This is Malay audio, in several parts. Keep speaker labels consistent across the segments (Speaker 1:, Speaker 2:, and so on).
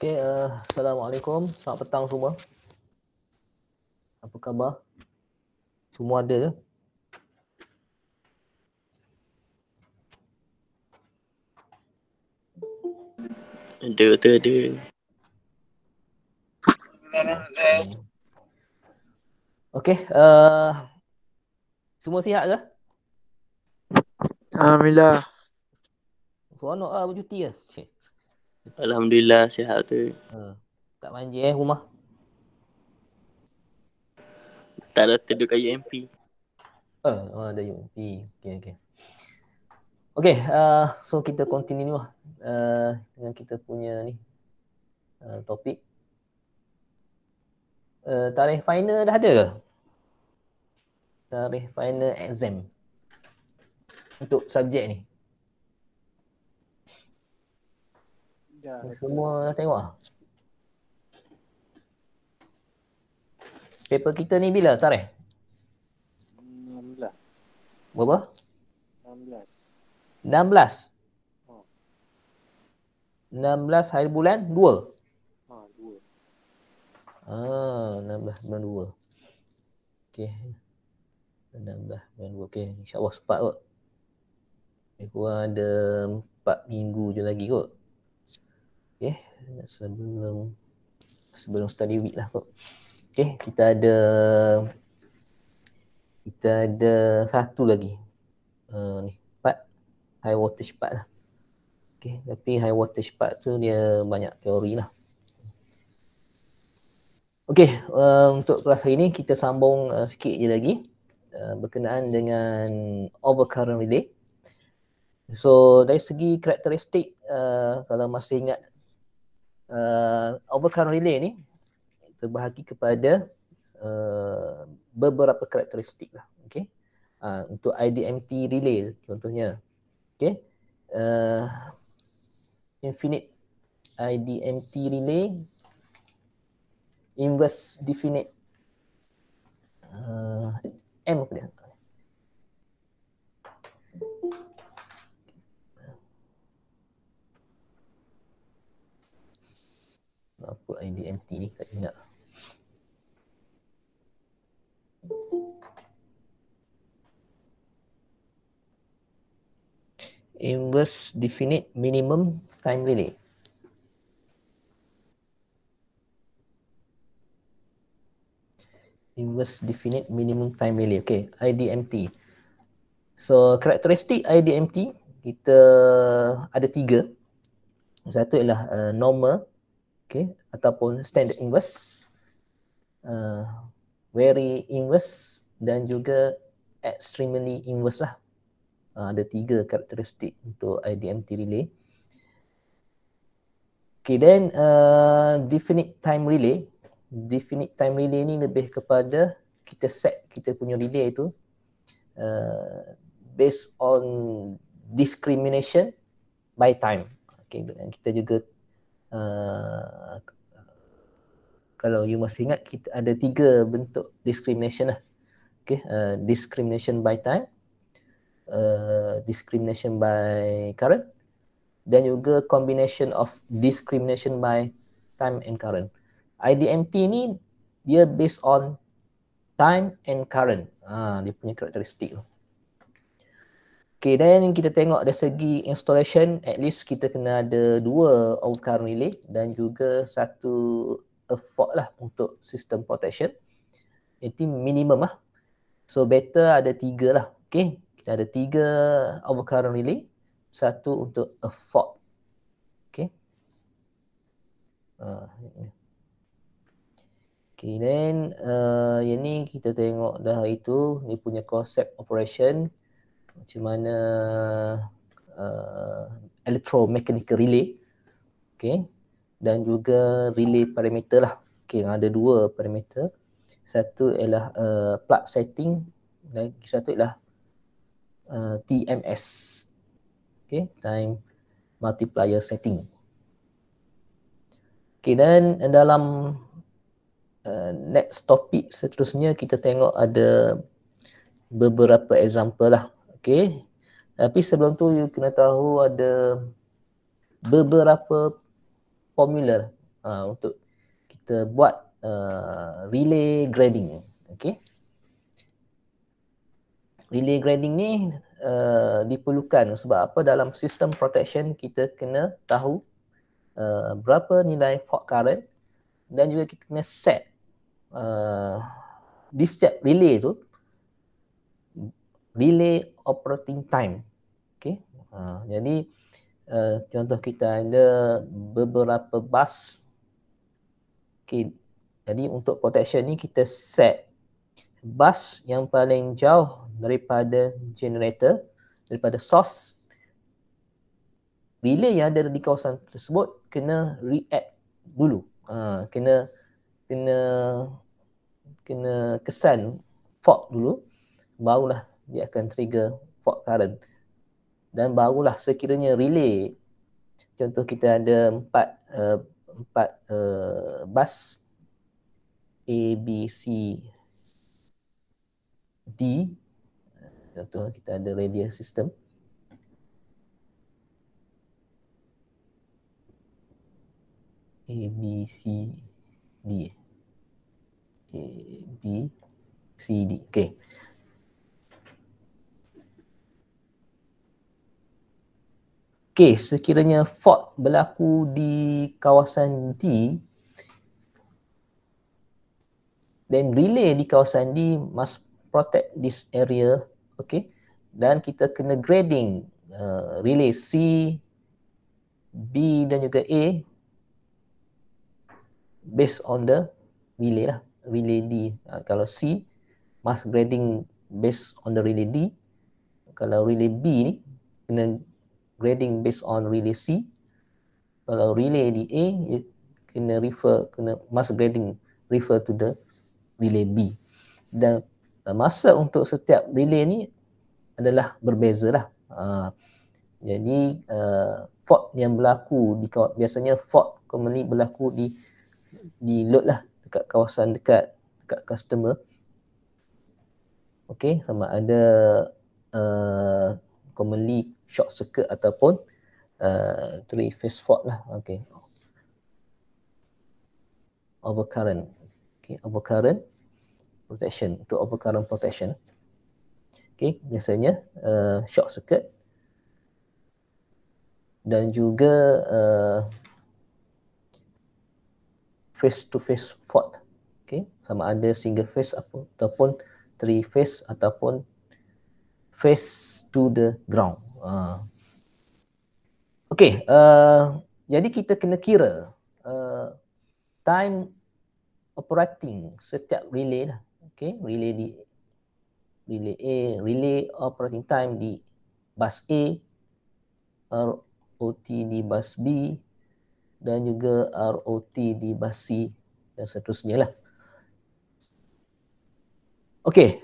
Speaker 1: Okay, Assalamualaikum. Selamat petang semua. Apa khabar? Semua ada ke?
Speaker 2: Ada.
Speaker 1: Okay, semua sihat ke?
Speaker 3: Alhamdulillah.
Speaker 1: Seronok lah bercuti ke?
Speaker 2: Alhamdulillah sihat tu.
Speaker 1: Tak banjir rumah?
Speaker 2: Tak ada duduk kat UMP.
Speaker 1: Ada UMP. Okay. Okay, so kita continue lah dengan kita punya ni topik. Tarikh final dah ada ke? Tarikh final exam untuk subjek ni. Semua dah tengok lah. Paper kita ni bila tarikh?
Speaker 3: 16.
Speaker 1: Berapa?
Speaker 3: 16.
Speaker 1: 16.
Speaker 3: Oh.
Speaker 1: 16 hari bulan 2.
Speaker 3: 2.
Speaker 1: 16 bulan 2. Okey. 16 bulan 2. Okey, insya-Allah sempat kot. Kurang ada 4 minggu je lagi kot. Okey, sebelum study week lah kot. Okey, kita ada satu lagi. Ni, part high voltage part lah. Okey, tapi high voltage part tu dia banyak teori lah. Okey, untuk kelas hari ni kita sambung sikit je lagi berkenaan dengan overcurrent relay. So dari segi karakteristik, kalau masih ingat overcurrent relay ni terbahagi kepada beberapa karakteristik lah. Okey, untuk IDMT relay contohnya, okey, infinite IDMT relay, inverse definite M apa dia? Apa IDMT ni? Tak ingat. Inverse definite minimum time relay. Inverse definite minimum time relay. Okay, IDMT. So karakteristik IDMT kita ada 3. Satu ialah normal, okay, ataupun standard inverse, very inverse dan juga extremely inverse lah. Ada 3 karakteristik untuk IDMT relay. Okay, then definite time relay. Definite time relay ni lebih kepada kita set kita punya relay tu based on discrimination by time. Okay, kita juga kalau you masih ingat kita ada 3 bentuk discrimination lah. Okay, discrimination by time, discrimination by current, dan juga combination of discrimination by time and current. IDMT ni dia based on time and current. Dia punya karakteristik tu. Okay, then kita tengok dari segi installation, at least kita kena ada 2 overcurrent relay dan juga 1 effort lah untuk system protection. Itu minimum lah. So better ada 3 lah. Okay, kita ada 3 overcurrent relay, 1 untuk effort. Okay. Okay, then yang ni kita tengok dah itu, ni punya concept operation, macam mana electromechanical relay, okay, dan juga relay parameter lah. Okay, ada 2 parameter. Satu ialah plug setting dan satu ialah TMS, okay, time multiplier setting. Okay, dan dalam next topik seterusnya kita tengok ada beberapa example lah. Okay, tapi sebelum tu you kena tahu ada beberapa formula untuk kita buat relay grading. Okay. Relay grading ni diperlukan sebab apa? Dalam sistem protection kita kena tahu berapa nilai fault current dan juga kita kena set di setiap relay tu relay operating time. Okay. Jadi contoh kita ada beberapa bus. Okay. Jadi untuk protection ni kita set bus yang paling jauh daripada generator, daripada source. Relay yang ada di kawasan tersebut kena react dulu. Kena kesan fault dulu, barulah dia akan trigger fault current. Dan barulah sekiranya relay, contoh kita ada empat bus A, B, C, D. Contoh kita ada radial system. A, B, C, D. A, B, C, D. Okay. Okay, sekiranya fault berlaku di kawasan D, then relay di kawasan D must protect this area, okay? Dan kita kena grading relay C, B dan juga A based on the relay lah, relay D. Kalau C must grading based on the relay D. Kalau relay B ni kena grading based on relay C. Kalau relay di A must grading refer to the relay B. Dan masa untuk setiap relay ni adalah berbeza lah. Jadi fault yang berlaku biasanya fault commonly berlaku di load lah, dekat kawasan dekat customer. Okay, sama ada commonly short circuit ataupun three phase fault lah. Okay. Overcurrent. Okay, overcurrent protection. Untuk overcurrent protection, okay, biasanya short circuit dan juga face to face fault. Okay, sama ada single phase ataupun three phase ataupun face to the ground. Okay, jadi kita kena kira time operating setiap relay lah. Okay, relay operating time di bus A, ROT di bus B dan juga ROT di bus C dan seterusnya lah. Okay,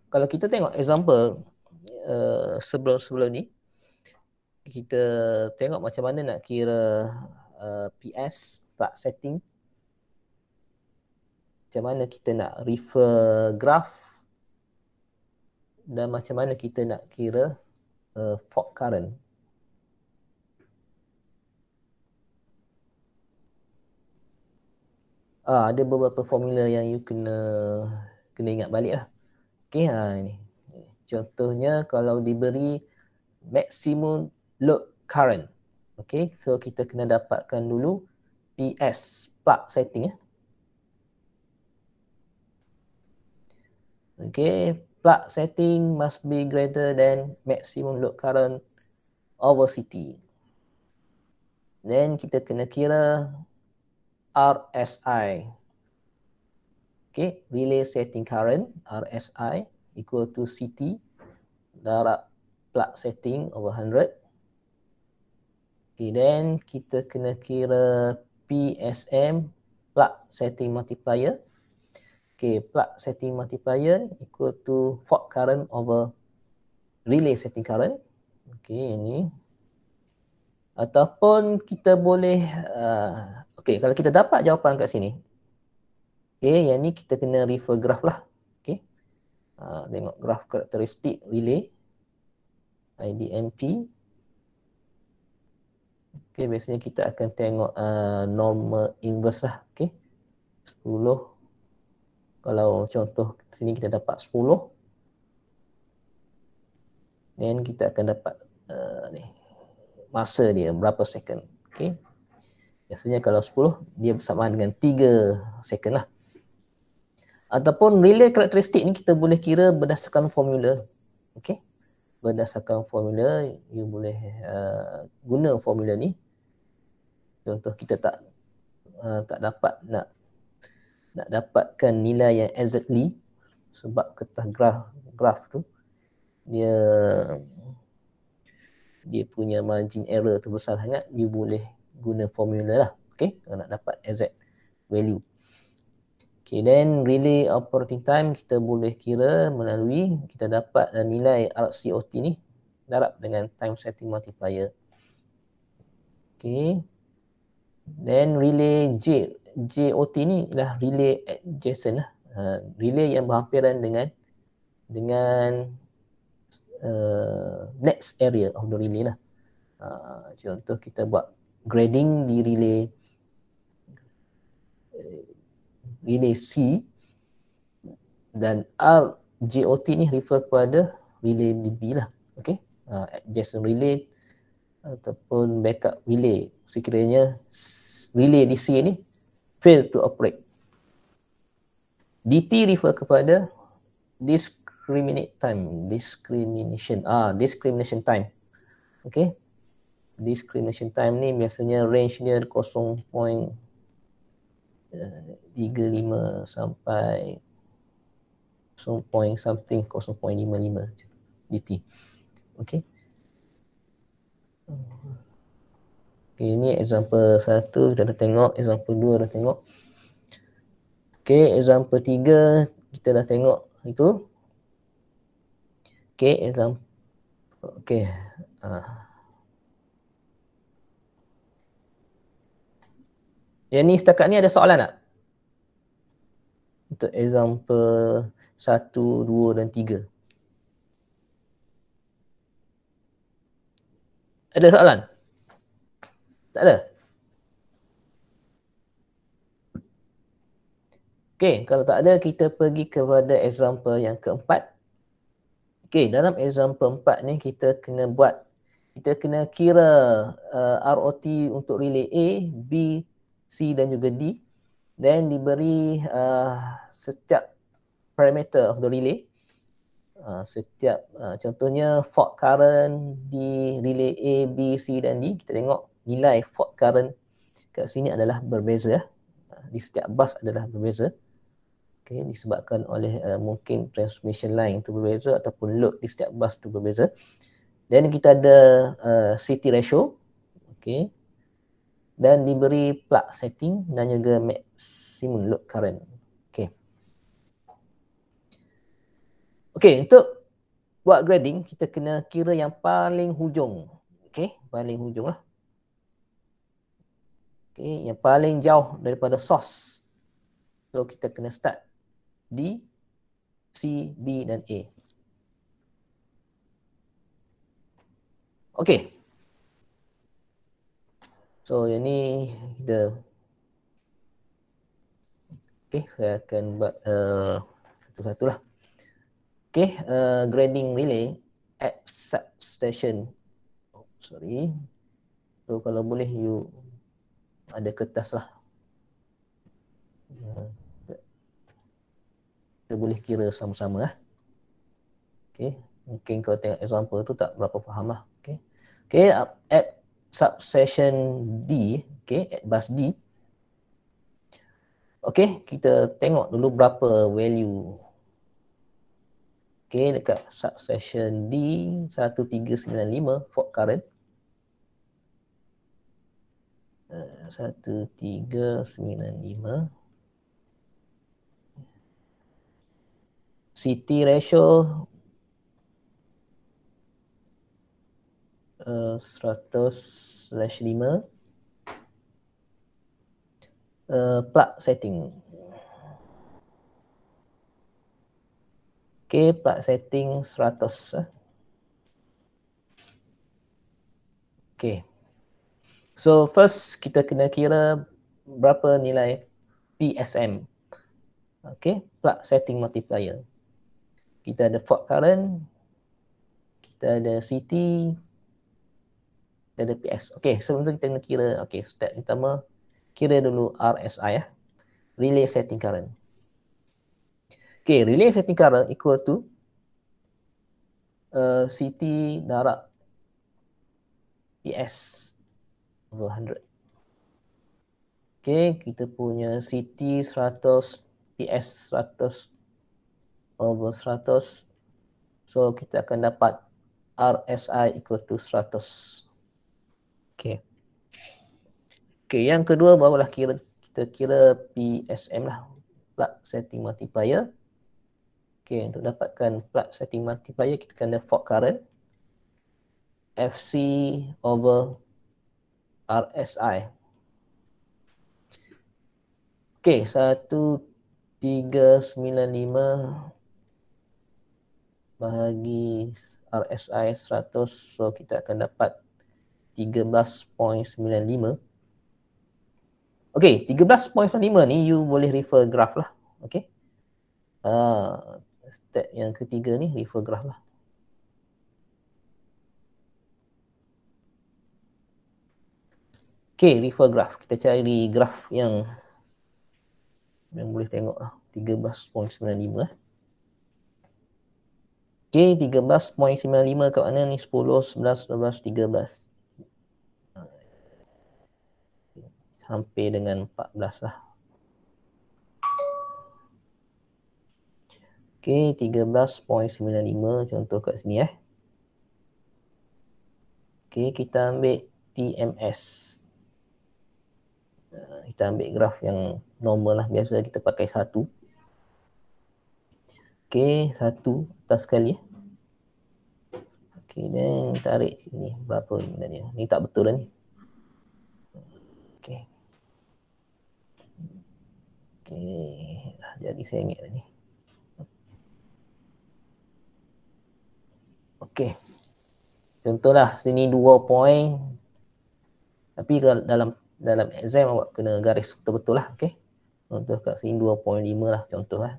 Speaker 1: kalau kita tengok example sebelum ni, kita tengok macam mana nak kira PS, plug setting. Macam mana kita nak refer graph dan macam mana kita nak kira fault current. Ada beberapa formula yang you kena ingat balik lah. Okay, ini. Contohnya kalau diberi maximum load current. Okay, so kita kena dapatkan dulu PS, plug setting. Okay, plug setting must be greater than maximum load current over CT. Then kita kena kira RSI. Okay, relay setting current, RSI equal to CT darab plug setting over 100. Okay, then kita kena kira PSM, plug setting multiplier. Okay, plug setting multiplier equal to fault current over relay setting current. Okay, ini. Ataupun kita boleh, okay, kalau kita dapat jawapan kat sini, okay, yang ni kita kena refer graph lah. Okay, tengok graph karakteristik relay IDMT. Okay, biasanya kita akan tengok normal inverse lah. Okay, 10. Kalau contoh sini kita dapat 10, then kita akan dapat ni, masa dia berapa second. Okay, biasanya kalau 10 dia bersamaan dengan 3 second lah. Ataupun relay karakteristik ni kita boleh kira berdasarkan formula. Okay, berdasarkan formula you boleh guna formula ni. Contoh kita tak dapat nak dapatkan nilai yang exactly sebab kertas graf tu dia punya margin error tu besar sangat, you boleh guna formula lah. Okay, nak dapat exact value. Okay, then relay operating time kita boleh kira melalui kita dapat nilai RCOT ni darab dengan time setting multiplier. Okay, then relay JOT ni adalah relay adjacent lah. Relay yang berhampiran dengan next area of the relay lah. Contoh kita buat grading di relay C dan RJOT ni refer kepada relay di B lah. Okay, adjacent relay ataupun backup relay. Sekiranya relay di C ni fail to operate. DT refer kepada discrimination time. Okay, discrimination time ni biasanya range dia 0.35 sampai 0.55 DT. Okay. Okay, ini example 1 kita dah tengok, example 2 dah tengok. Okay, example 3 kita dah tengok itu. Okay, example. Okay. Yang ni setakat ni ada soalan tak? Untuk example 1, 2 dan 3. Ada soalan? Tak ada? Okay, kalau tak ada kita pergi kepada example yang keempat. Okay, dalam example 4 ni kita kena kira ROT untuk relay A, B, C dan juga D. Then diberi setiap parameter of the relay. Setiap contohnya fault current di relay A, B, C dan D. Kita tengok nilai fault current kat sini adalah berbeza. Di setiap bus adalah berbeza. Okay, disebabkan oleh mungkin transmission line itu berbeza ataupun load di setiap bus itu berbeza. Dan kita ada CT ratio. Okay. Dan diberi plug setting dan juga maximum load current. Okay. Okay, untuk buat grading kita kena kira yang paling hujung. Okay, paling hujung lah. Okay, yang paling jauh daripada source. So kita kena start D, C, B dan A. Okay. So yang ni kita saya akan buat satu-satu lah. Okay, grading relay at substation. Sorry. So kalau boleh you ada kertas lah. Kita boleh kira sama-sama lah. Okay, mungkin kalau tengok example tu tak berapa faham lah. Okay, okay, at substation D, okay, at bus D. Okay, kita tengok dulu berapa value. Okay, dekat substation D 1395 fault current. 1395. CT ratio 100/5. Plug setting. Okay, plug setting 100. Okay. So first kita kena kira berapa nilai PSM. Okay, plug setting multiplier. Kita ada fault current, kita ada CT, kita ada PS. Okay, sebelum tu kita kena kira, okay, step pertama, kira dulu RSI, relay setting current. Okay, relay setting current equal to CT darab PS over 100. Okay, kita punya CT 100, PS 100 over 100. So, kita akan dapat RSI equal to 100. Okay. Okay, yang kedua barulah kita kira PSM lah. Plug setting multiplier. Okay, untuk dapatkan plug setting multiplier, kita kena fault current. FC over RSI. Okay, 1395 bahagi RSI 100. So, kita akan dapat 13.95. Okay, 13.95 ni you boleh refer graph lah. Okay. Step yang ketiga ni refer graph lah. Okay, refer graph. Kita cari graph yang boleh tengok lah. 13.95 lah. Okay, 13.95 kat mana ni? 10, 11, 12, 13. Hampir dengan 14 lah. Okay, 13.95 contoh kat sini Okay, kita ambil TMS. Kita ambil graf yang normal lah. Biasa kita pakai 1. Okay, 1 atas sekali Okay, dan tarik sini. Berapa ni sebenarnya? Ni tak betul dah ni. Okay. Okay, jadi saya ingat dah ni. Okay. Contohlah sini 2 point. Tapi kalau dalam exam awak kena garis betul-betul lah. Okay. Contoh kat sini 2.5 lah contoh lah.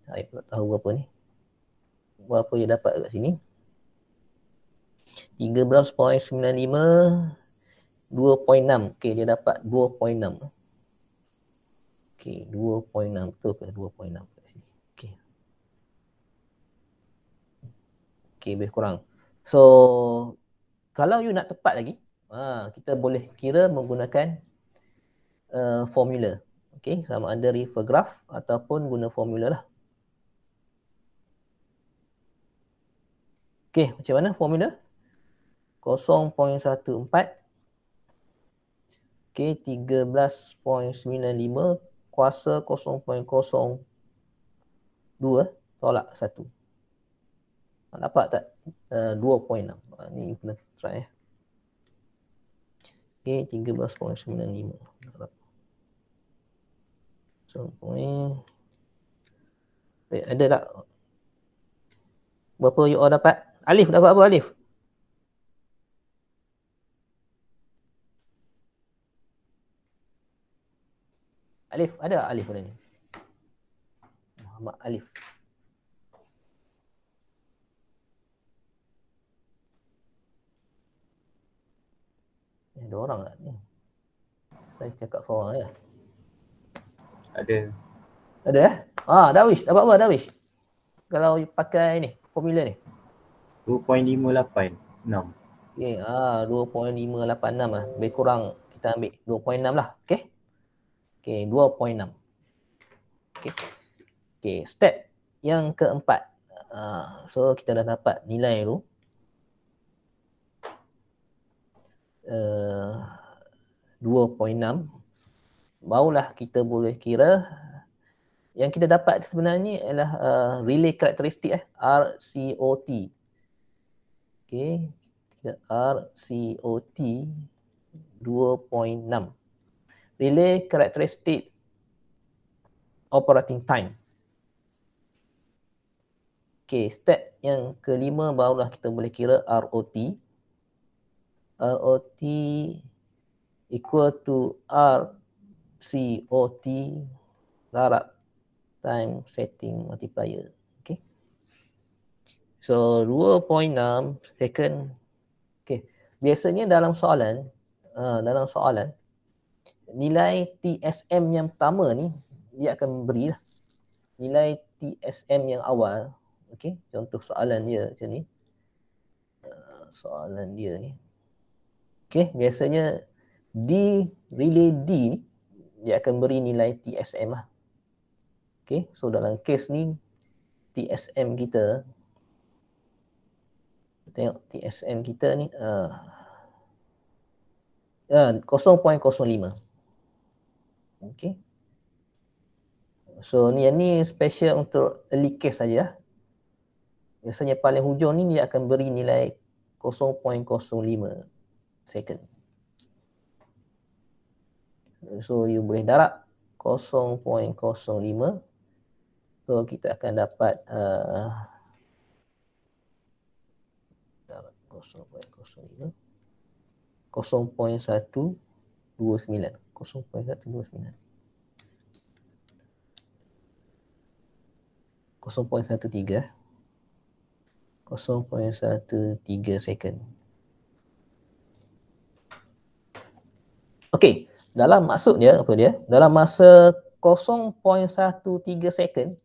Speaker 1: Saya tak tahu berapa ni. Berapa dia dapat kat sini. 13.95 2.6. Okay, dia dapat 2.6. Okay, 2.6. Betul ke 2.6 kat sini? Okay. Okay, lebih kurang. So, kalau you nak tepat lagi, kita boleh kira menggunakan formula. Okay, sama ada refer graph ataupun guna formula lah. Okay, macam mana formula? 0.14. Okay, 13.95 kuasa 0.02 tolak 1. Dapat tak? 2.6. Ni kena try Okay, 13.95. So, ada tak? Berapa you all dapat? Alif dapat apa Alif? Alif, ada Alif pada ni? Muhammad Alif. Ada orang tak ni? Saya cakap seorang je.
Speaker 3: Ada.
Speaker 1: Ada Darwish, dapat apa Darwish? Kalau you pakai ni, formula ni.
Speaker 3: 2.586.
Speaker 1: Okay, 2.586 lah. Lebih kurang kita ambil 2.6 lah. Okay. Okay, 2.6. Okay. Okay, step yang keempat. So, kita dah dapat nilai tu. 2.6. Barulah kita boleh kira. Yang kita dapat sebenarnya adalah relay karakteristik RCOT. Okay. RCOT 2.6. Relay karakteristik operating time. Okay, step yang kelima barulah kita boleh kira ROT. ROT equal to RCOT darab time setting multiplier. Okay. So 2.6 second. Okay. Biasanya dalam soalan nilai TSM yang pertama ni dia akan beri lah nilai TSM yang awal. Okay. Contoh soalan dia macam ni. Soalan dia ni. Okay. Biasanya di relay D ni dia akan beri nilai TSM lah. Okay. So dalam kes ni TSM kita, tengok TSM kita ni 0.05. Okay. So ni special untuk early case saja. Biasanya paling hujung ni dia akan beri nilai 0.05 second. So you boleh darab 0.05. So kita akan dapat 0.05 0.129 0.129 0.13 second. Okey, dalam maksud dia apa dia? Dalam masa 0.13 second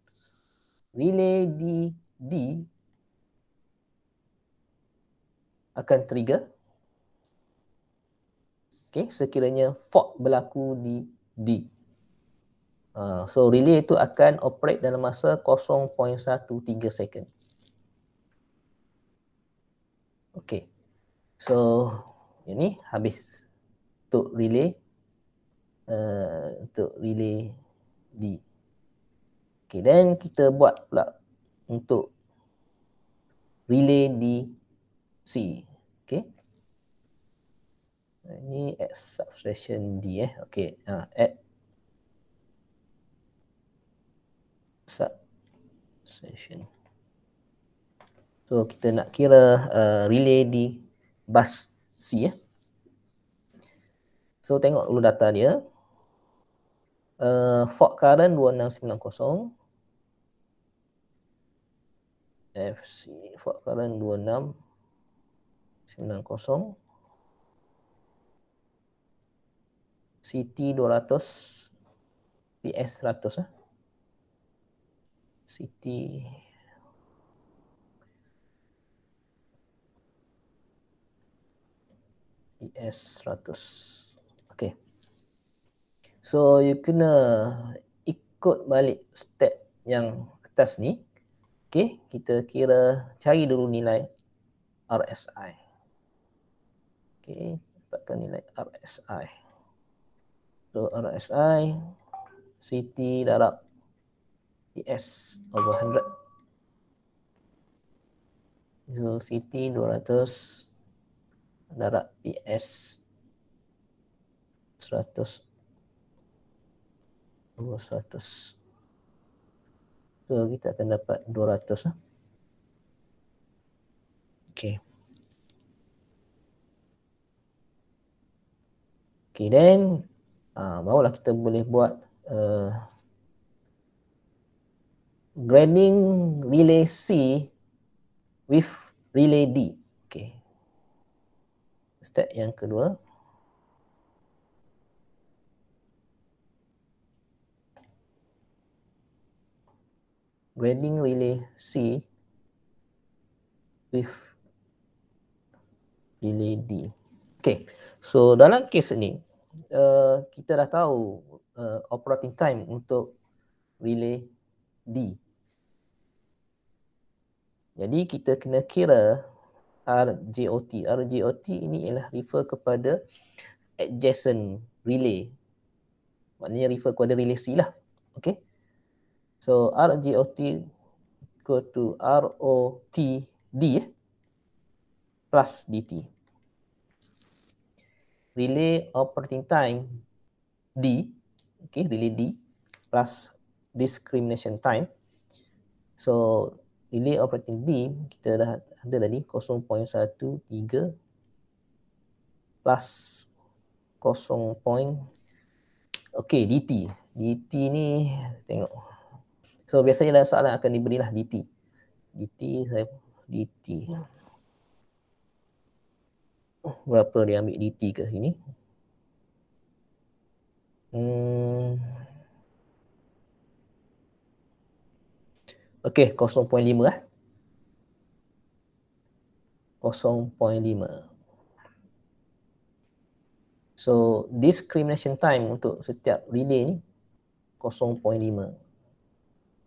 Speaker 1: relay D akan trigger. Okey, sekiranya fault berlaku di D. So relay itu akan operate dalam masa 0.13 second. Okey. So ini habis untuk relay D. Okey, dan kita buat pula untuk relay D C. Okey. Ini at substation D Okey, at substation. So kita nak kira relay di bus C So tengok dulu data dia. Fault current 2690. FC fault current 2690. CT 200. PS 100 CT PS 100. Okay. So you kena ikut balik step yang atas ni. Okay, kita cari dulu nilai RSI. Okay, dapatkan nilai RSI. So RSI CT darab PS over 100. So CT 200 darab PS 100 over 100. So kita akan dapat 200 Okay. Okay, then barulah kita boleh buat grading relay C with relay D. Okay. Step yang kedua. Grading relay C with relay D. Okay. So dalam kes ni kita dah tahu operating time untuk relay D. Jadi kita kena kira RJOT. RJOT ini ialah refer kepada adjacent relay. Maknanya refer kepada relay C lah. Okay. So RJOT equal to ROTD plus DT. Relay operating time D, okay, relay D plus discrimination time. So relay operating D kita dah ada tadi 0.13 plus Okey, dt. dt ni tengok. So biasanya dalam soalan akan diberilah dt. dt. Berapa dia ambil dt kat sini? Okey, 0.5 lah. 0.5. So discrimination time untuk setiap relay ni 0.5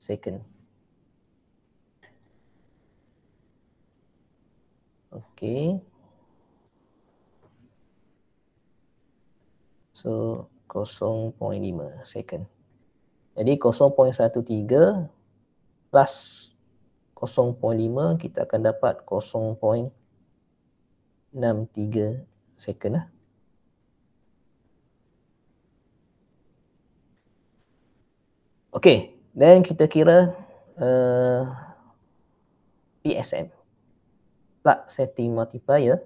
Speaker 1: second. Okey. So 0.5 second. Jadi 0.13 plus 0.5 kita akan dapat 0.63 second lah. Okey, dan kita kira PSM, plug setting multiplier.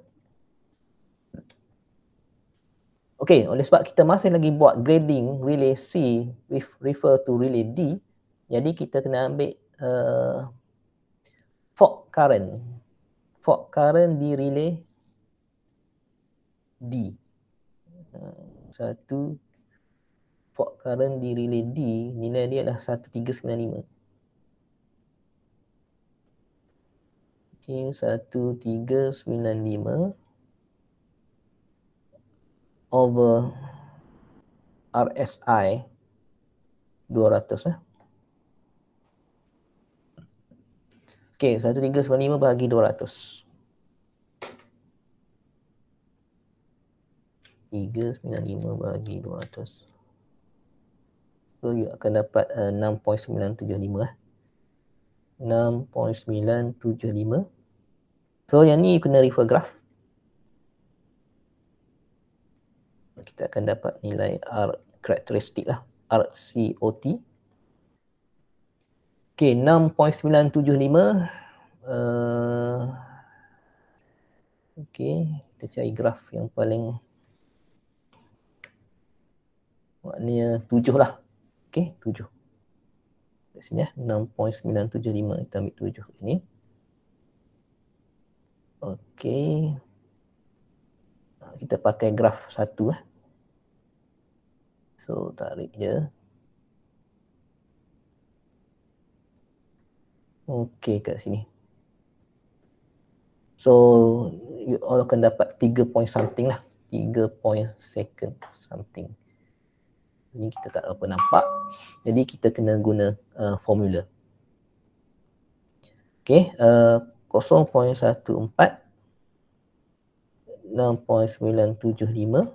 Speaker 1: Okey, oleh sebab kita masih lagi buat grading relay C with refer to relay D, jadi kita kena ambil fork current di relay D. Satu fork current di relay D, nilai dia adalah 1395. Okey, 1395 over RSI 200 lah. Okey, 1395 bagi 200. 395 bagi 200. So, you akan dapat 6.975 lah. 6.975. So, yang ni kena refer graph. Kita akan dapat nilai R karakteristik lah. RCOT. Okey, 6.975. Okey, kita cari graf yang paling maknanya 7 lah. Okey, 7. Kat sini 6.975 kita ambil 7 kat sini. Okey. Kita pakai graf 1 lah. So tarik je. Okey, kat sini. So you all akan dapat 3 point something lah. 3 point second something. Ini kita tak apa nampak. Jadi kita kena guna formula. Okey, 0.14 6.975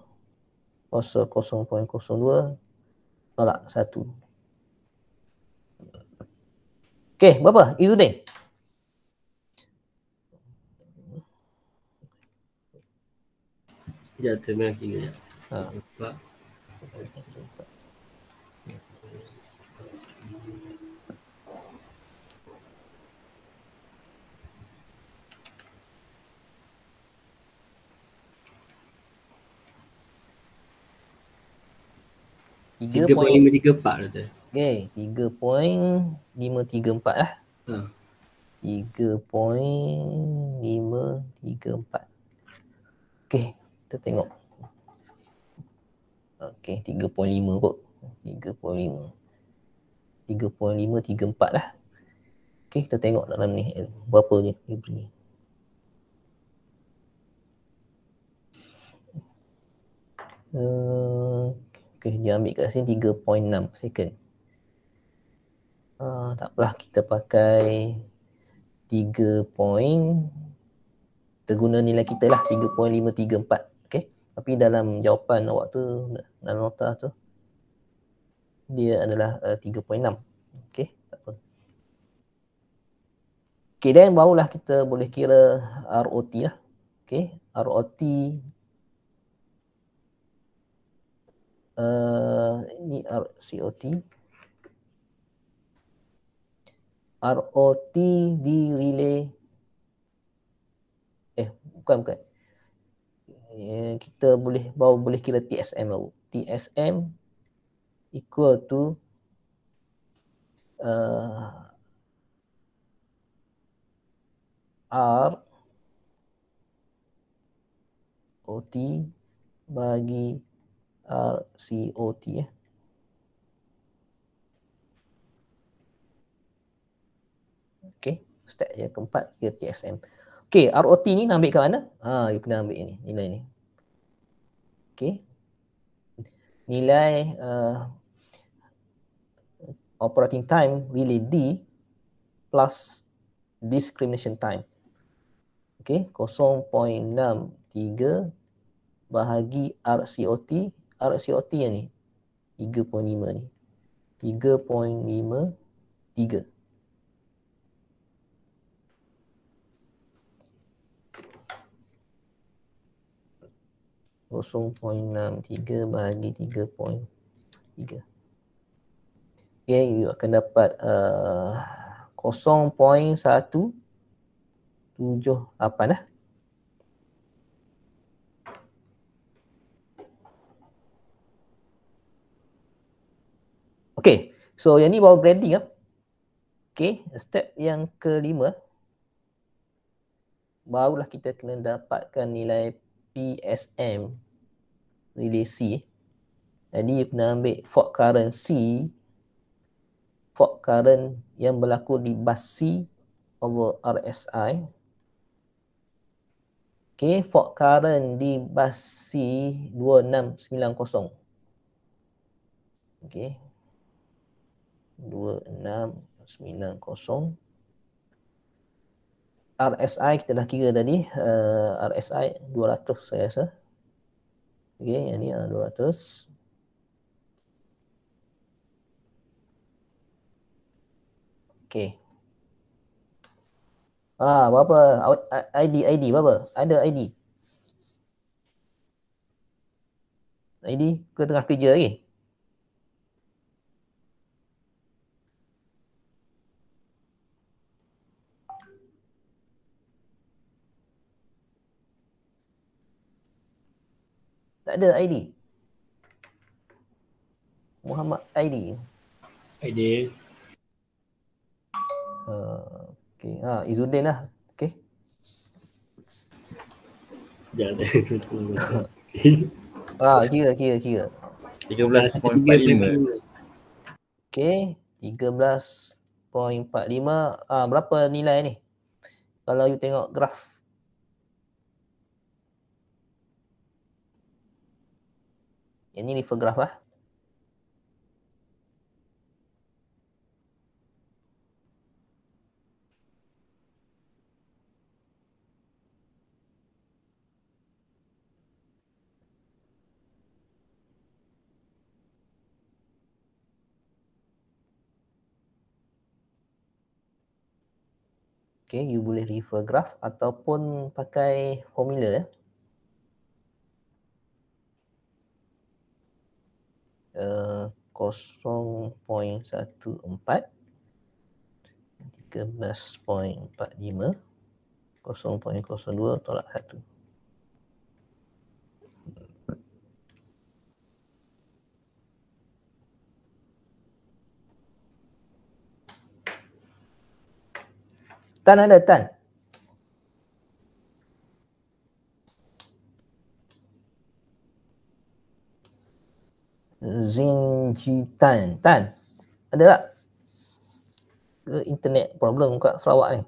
Speaker 1: kosong 0.02 tolak 1. Okey, berapa? Izzuddin?
Speaker 4: Ya, terima kasih.
Speaker 1: Ha.
Speaker 4: 3.534 kata.
Speaker 1: Okey, 3.534 lah. 3.534. Okey, kita tengok. Okey, 3.5 kot. 3.5. 3.534 lah. Okey, kita tengok dalam ni berapa je dia beri. Okey, dia ambil kat sini 3.6 second. Tak apalah, kita pakai 3 point, kita guna nilai kita lah 3.534. Okey, tapi dalam jawapan awak tu, dalam nota tu dia adalah 3.6. Okey, tak apa. Okey, dan barulah kita boleh kira ROT lah. Okey, ROT ni RCOT. ROT di relay bukan. kita baru boleh kira TSM baru. TSM equal to R OT bagi RCOT ya. Okey, step yang keempat kira TSM. Okey, ROT ni nak ambil kat mana? You kena ambil ni, nilai ni. Okey. Nilai operating time really D plus discrimination time. Okey, 0.63 bahagi RCOT. RCOT yang ni 3.5 ni. 3.53. .63 bahagi 3.3. Okay, you akan dapat 0.178 lah. Okay, so yang ni baru grading lah. Okay, step yang kelima, barulah kita kena dapatkan nilai PSM relay C. Jadi you kena ambil fault current C, fault current yang berlaku di bus C over RSI. Okay, fault current di bus C 2690. Okay, 2690. RSI kita dah kira tadi, RSI 200 saya rasa. Okay, yang ni 200. Okay. Berapa ID berapa? Ada ID ke tengah kerja lagi? Tak ada ID. Muhammad ID.
Speaker 4: ID.
Speaker 1: Okay. Izzuddin lah. Okay.
Speaker 4: Jangan
Speaker 1: Kira.
Speaker 3: 13.45.
Speaker 1: Okay. 13.45. Berapa nilai ni? Kalau you tengok graf. Yang ni refer graf lah. Okay, you boleh refer graph ataupun pakai formula ya. 0.14 13.45 0.02 tolak 1. Tan ada Tan? Zinjitan. Tan, ada tak? Ke internet problem kat Sarawak ni?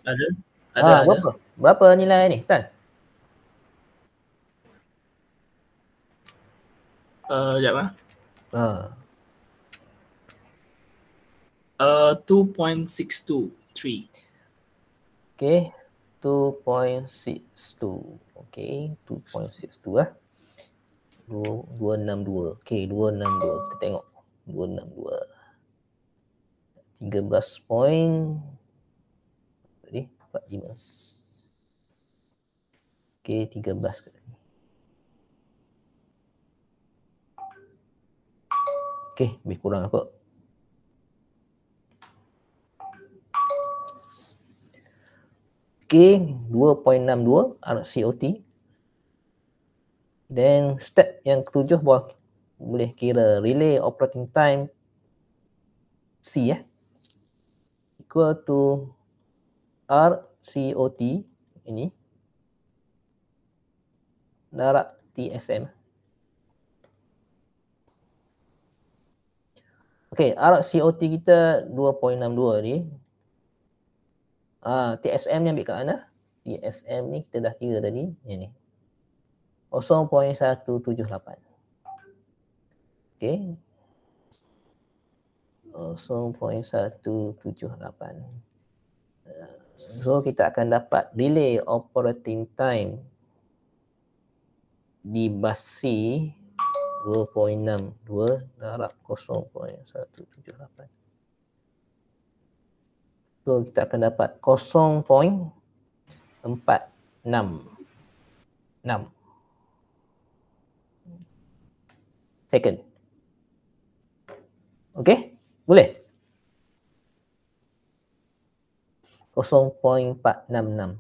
Speaker 4: Ada.
Speaker 1: Berapa? Berapa nilai ni, Tan?
Speaker 4: Sekejap 2.623.
Speaker 1: Okay, 2.62. Okay, 2.62 lah. 262. Okay, 262. Kita tengok. 262. 13 point. Tadi 45. Okay, 13 ke. Okay, lebih kurang apa? Okay, 2.62 RCOT. Then step yang ketujuh boleh kira relay operating time C equal to RCOT ini darab TSM. Okey, RCOT kita 2.62 ni. TSM ni ambil kat mana? TSM ni kita dah kira tadi, yang ni. 0.178. Okey. 0.178. So kita akan dapat relay operating time di bus C 2.62 darab 0.178. So kita akan dapat 0.466 second. Okey? Boleh? 0.466.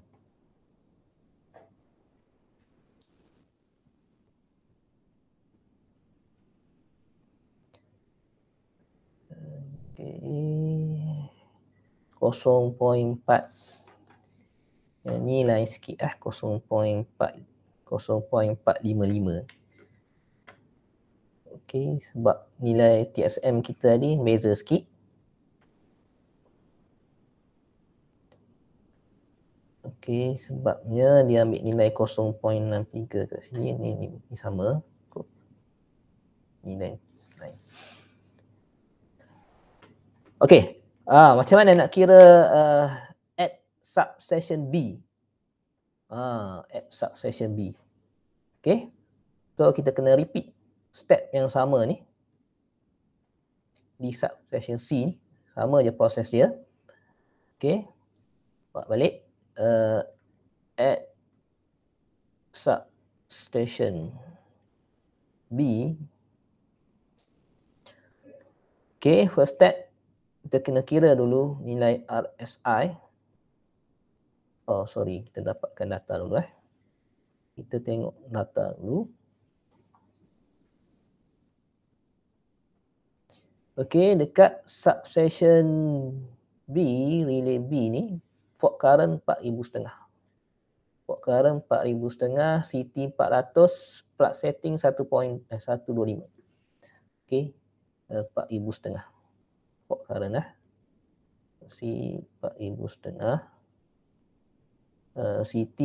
Speaker 1: Okay. 0.4. Yang ni lain sikit 0.455. Okey, sebab nilai TSM kita ni beza sikit. Okey, sebabnya dia ambil nilai 0.63 kat sini. Ni sama. Nilai lain. Okey, macam mana nak kira at subsection B? At subsection B. Okey. So kita kena repeat step yang sama ni. Di subsection C ni sama je proses dia. Okey. Buat balik. At substation B. Okey, first step kita kena kira dulu nilai RSI. Kita dapatkan data dulu Kita tengok data dulu. Okey, dekat substation B, relay B ni, fault current 4,500. Fault current 4,500, CT 400, plug setting 1.125. Okey, 4,500. Fault current C 4,500. CT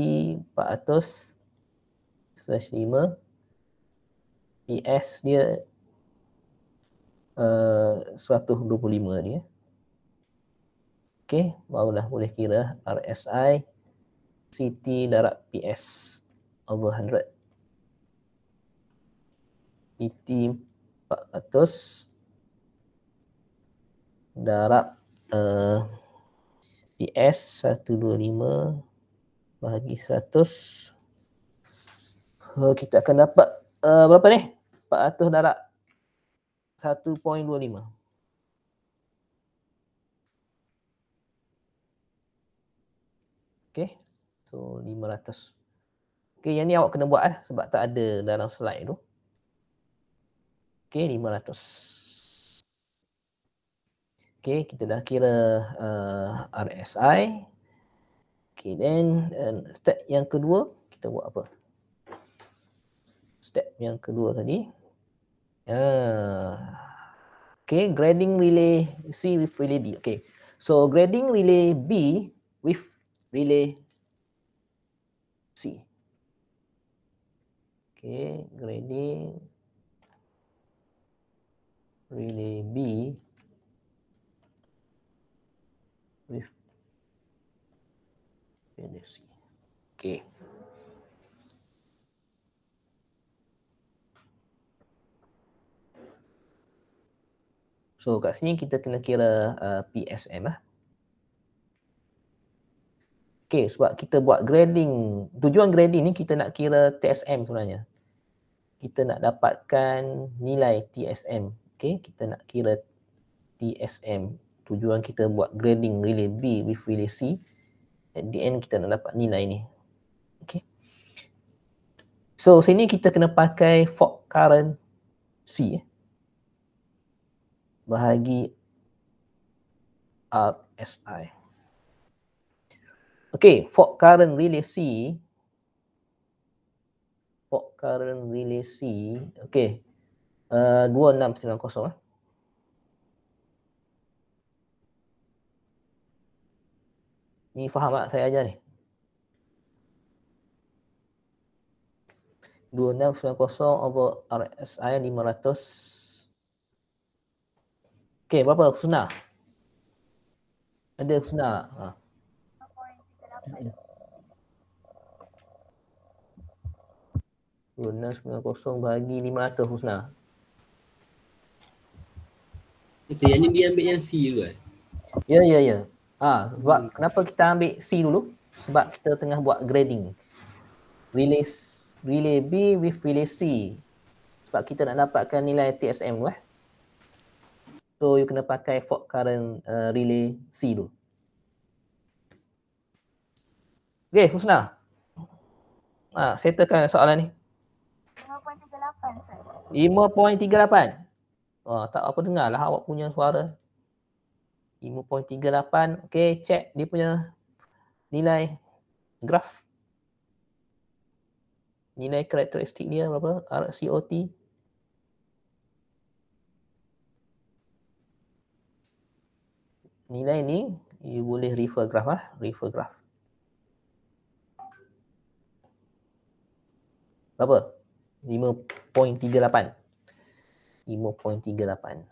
Speaker 1: 400/5. PS dia 125 dia. Okey, barulah boleh kira RSI CT darab PS over 100. PT 400 darab PS 125 bahagi 100. Kita akan dapat berapa ni? 400 darab 1.25. Okey. So 500. Okey, yang ni awak kena buat sebab tak ada dalam slide tu. Okey, 500. Okey, kita dah kira RSI. Okey, then step yang kedua kita buat apa? Step yang kedua tadi. Okay, grading relay C with relay D. Okay, so grading relay B with relay C. Okay, grading relay B with relay C. Okay. So kat sini kita kena kira PSM Okay, sebab kita buat grading, tujuan grading ni kita nak kira TSM sebenarnya. Kita nak dapatkan nilai TSM. Okay, kita nak kira TSM. Tujuan kita buat grading relay B with relay C. At the end kita nak dapat nilai ni. Okay. So sini kita kena pakai fork current C bahagi RSI. Okay, fork current relay C. Fork current relay C. Okay. 2690 Ni faham tak saya ajar ni? 2690 over RSI 500. Okay, berapa Husna? Ada Husna tak? Ha. 2690 bagi 500 Husna.
Speaker 4: Itu yang ni dia ambil yang C dulu kan?
Speaker 1: Ya. Sebab kenapa kita ambil C dulu? Sebab kita tengah buat grading. Relay B with relay C. Sebab kita nak dapatkan nilai TSM tu So you kena pakai fork current relay C dulu. Okay, Husna. Settlekan soalan ni. 5.38. 5.38. Tak apa dengar lah awak punya suara. 5.38. Okay, check dia punya nilai graf. Nilai karakteristik dia berapa? RCOT. Nilai ni, you boleh refer graf refer graf. Berapa? 5.38. 5.38.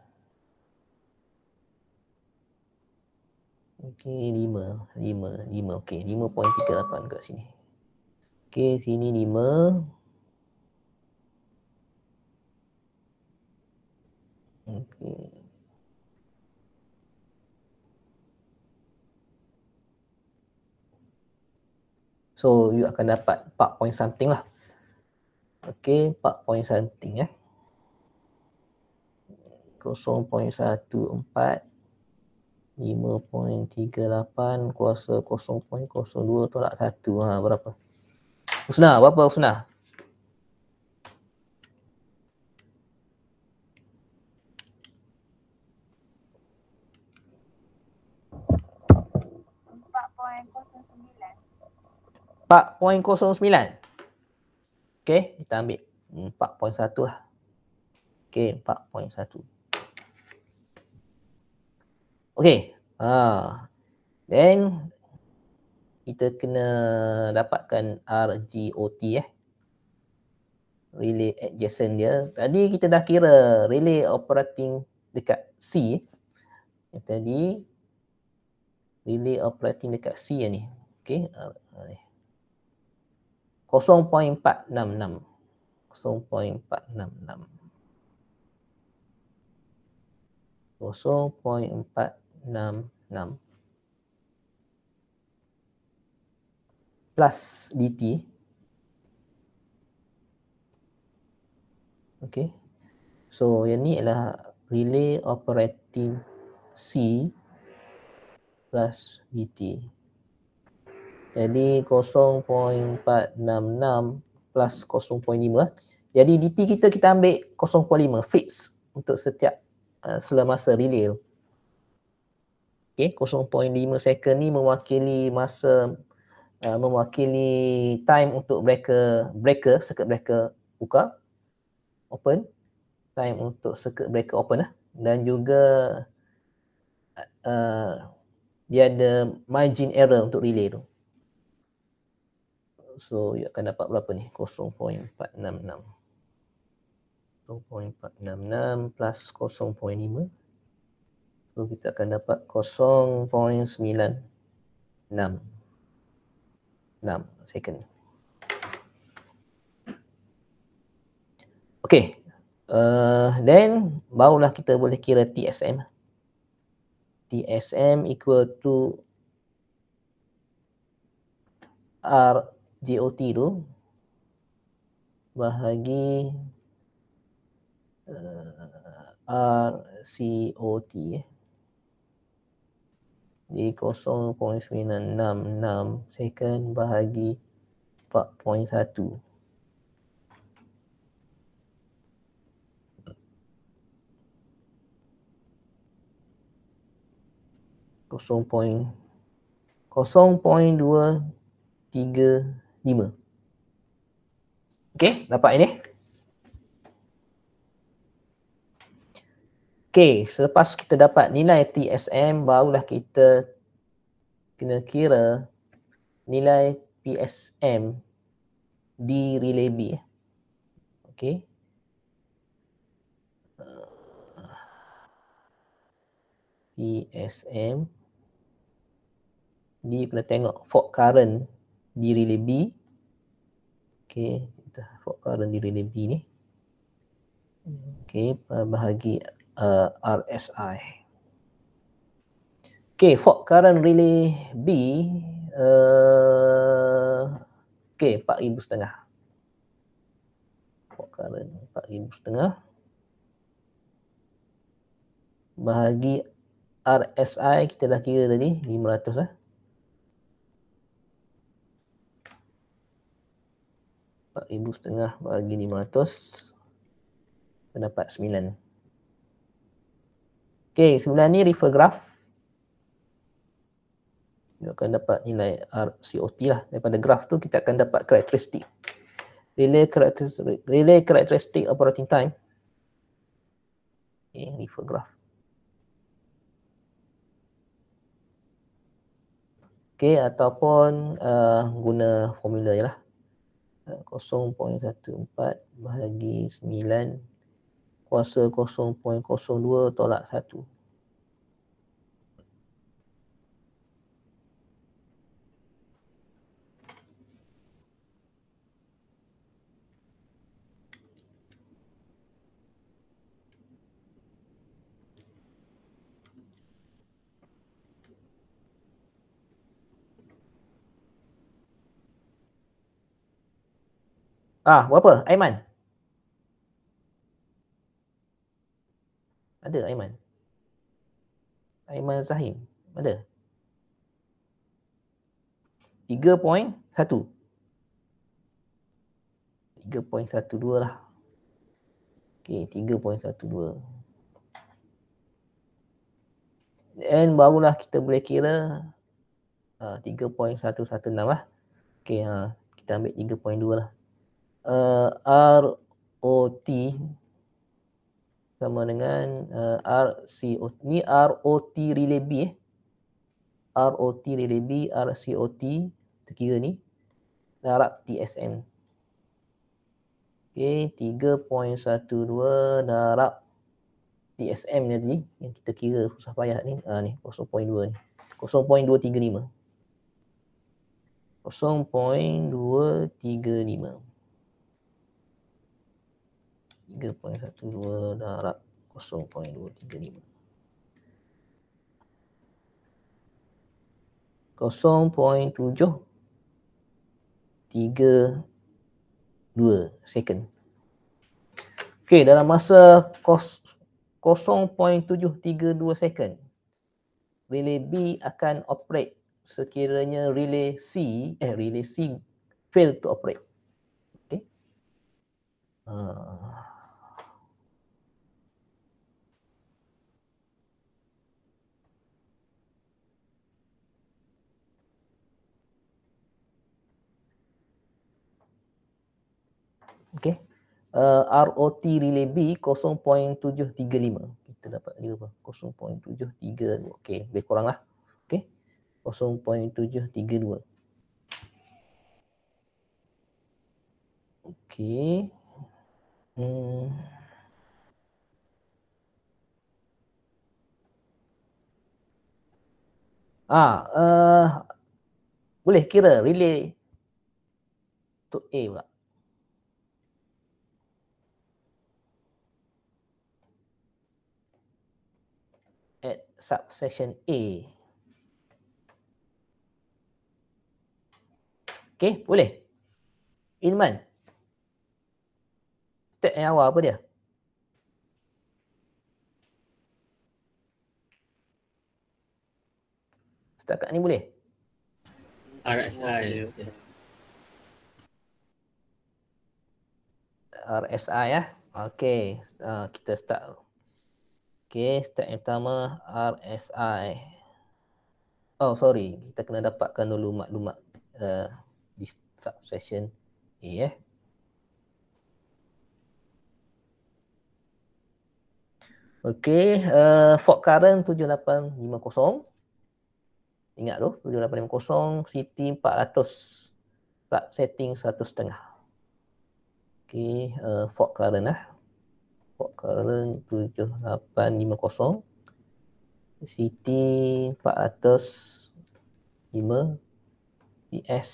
Speaker 1: Okey, 5. Okey, 5.38 kat sini. Okey, sini 5. Okey. So, you akan dapat 4 point something lah. Okey, 4 point something 0.14 5.38 kuasa 0.02 tolak 1. Berapa? Husna, berapa Husna? .09. Okey, kita ambil 4.1 lah. Okey, 4.1. Okey. Then kita kena dapatkan RGOT relay adjacent dia. Tadi kita dah kira relay operating dekat C. Tadi relay operating dekat C ni. Okey. 0.466. 0.466. 0.466 plus DT. Okey. So yang ni adalah relay operating C plus DT. Jadi 0.466 plus 0.5. Jadi DT kita ambil 0.5 fix untuk setiap semasa relay tu. Okey, 0.5 second ni mewakili masa mewakili time untuk breaker circuit breaker buka open, time untuk circuit breaker open dan juga dia ada margin error untuk relay tu. So, you akan dapat berapa ni? 0.466. 0.466 plus 0.5. So, kita akan dapat 0.966 second. Okay. Then, barulah kita boleh kira TSM. TSM equal to RGOT tu bahagi RCOT di 0.966 second bahagi 4.1. 0.0235. Okey, dapat ini? Okey, selepas kita dapat nilai TSM, barulah kita kena kira nilai PSM di relay B. Okey. PSM di kena tengok fault current di relay B. Okey, kita fault current di relay B ni. Okey, bahagi RSI. Okey, fault current relay B okey, 4,500. Fault current 4,500 bahagi RSI kita dah kira tadi 500 lah. 4,500 bagi 500 dapat 9. Okey, sebelah ni refer graph. Kita akan dapat nilai RCOT lah. Daripada graph tu kita akan dapat karakteristik. Relay characteristic operating time. Okay, refer graph. Okay, ataupun guna formula je lah. 0.14 bahagi 9 kuasa 0.02 tolak 1. Berapa? Aiman? Ada Aiman? Aiman Zahim? Ada? 3.1. 3.12 lah. Okey, 3.12. Dan barulah kita boleh kira 3.116 lah. Okey, kita ambil 3.2 lah. ROT sama dengan RCOT. Ni ROT relay B ROT relay B, RCOT kita kira ni darab TSM. Okey, 3.12 darab TSM ni tadi yang kita kira susah payah ni. Ni 0.2 ni. 0.235. 0.235. 3.12 darab 0.235. 0.732 second. Okey, dalam masa 0.732 second, relay B akan operate sekiranya relay C fail to operate. Okey. Okey. ROT relay B 0.735. Kita dapat dia berapa? 0.732. Okey, lebih kurang lah. Okey. 0.732. Okey. Boleh kira relay to A pula. At subsection A. Okey, boleh? Ilman. Step yang awal apa dia? Setakat ni boleh?
Speaker 4: RSI.
Speaker 1: RSI ya. Okey, kita start. Okey, step yang pertama RSI. Oh sorry, kita kena dapatkan dulu maklumat di subsection A Okey, fault current 7850. Ingat tu 7850, CT 400. Plug setting 100.5. Okey, fault current Fault current 7850. CT 405 PS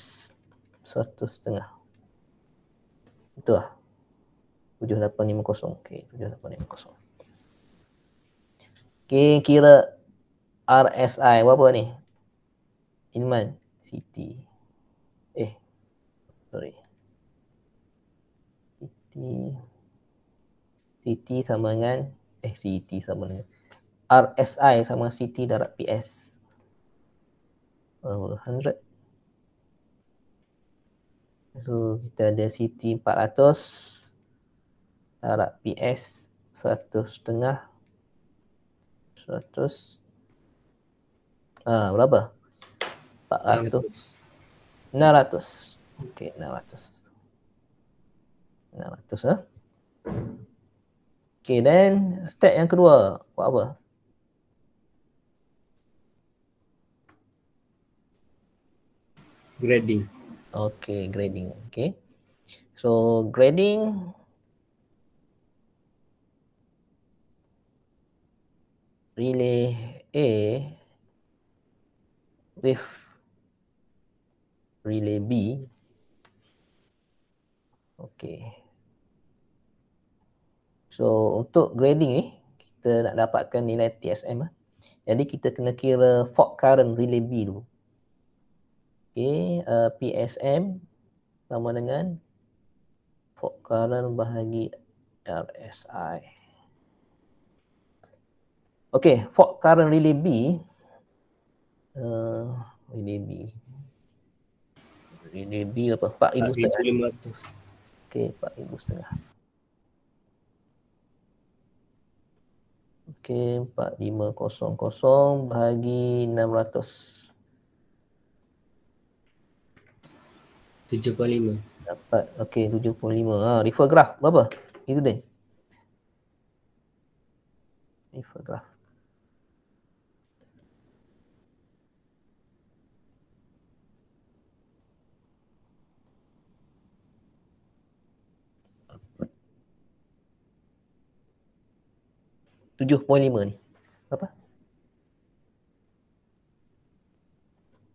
Speaker 1: 100.5. Betul lah. 7850. Okey, 7850. Okey, kira RSI berapa ni? Ilman, CT. Sorry. CT sama dengan CT sama dengan RSI sama CT darab PS. 100. So kita ada CT 400 darab PS 100.5. 100 berapa? 400. 600. Okey, 600. 600 Okey, then step yang kedua buat apa?
Speaker 4: Grading.
Speaker 1: Okey, grading. Okey. So grading relay A with relay B. Okey. So untuk grading ni kita nak dapatkan nilai TSM Jadi kita kena kira fault current relay B dulu. Okey, PSM sama dengan fault current bahagi RSI. Okey, fault current relay B relay B apa? 4,500.
Speaker 4: 4,500.
Speaker 1: Okey, 4,500. Okey, 4,500 bahagi 600.
Speaker 4: 7.5.
Speaker 1: Dapat, okey, 75. Refer graph berapa? Itu dia. Refer graph. .5 ni. Berapa?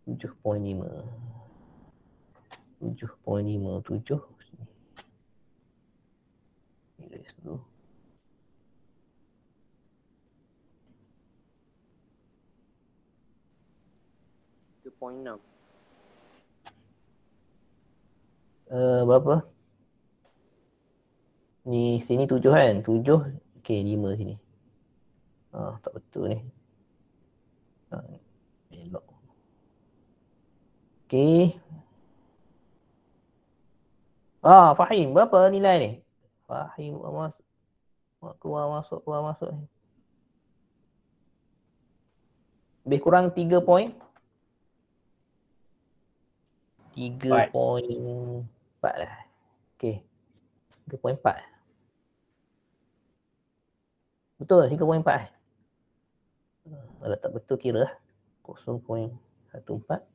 Speaker 1: 7.5. 7.57. Erase dulu. Berapa? Ni sini 7 kan? 7. Okey, 5 sini. Tak betul ni. Elok. Okey. Fahim, berapa nilai ni? Fahim keluar masuk ni. Lebih kurang 3 point. 3.4 lah. Okey. 3.4. Betul 3.4 Kalau tak betul kira 0.14.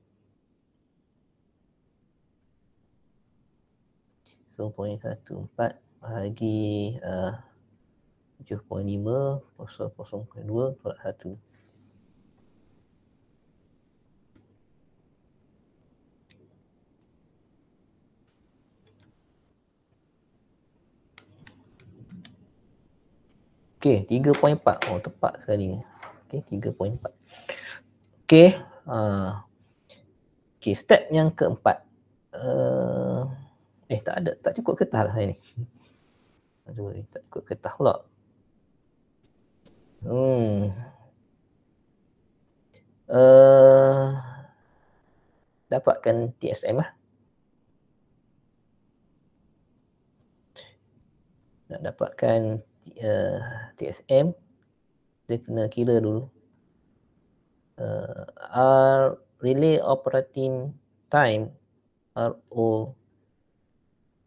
Speaker 1: 0.14 bahagi 7.5 0.2 tolak 1. Okey, 3.4. Tepat sekali. Okey, 3.4. Okey. Okey, step yang keempat. Tak ada. Tak cukup kertas lah ini. Aduh, tak cukup kertas pula. Dapatkan TSM lah. Nak dapatkan TSM, dia kena kira dulu relay operating time RO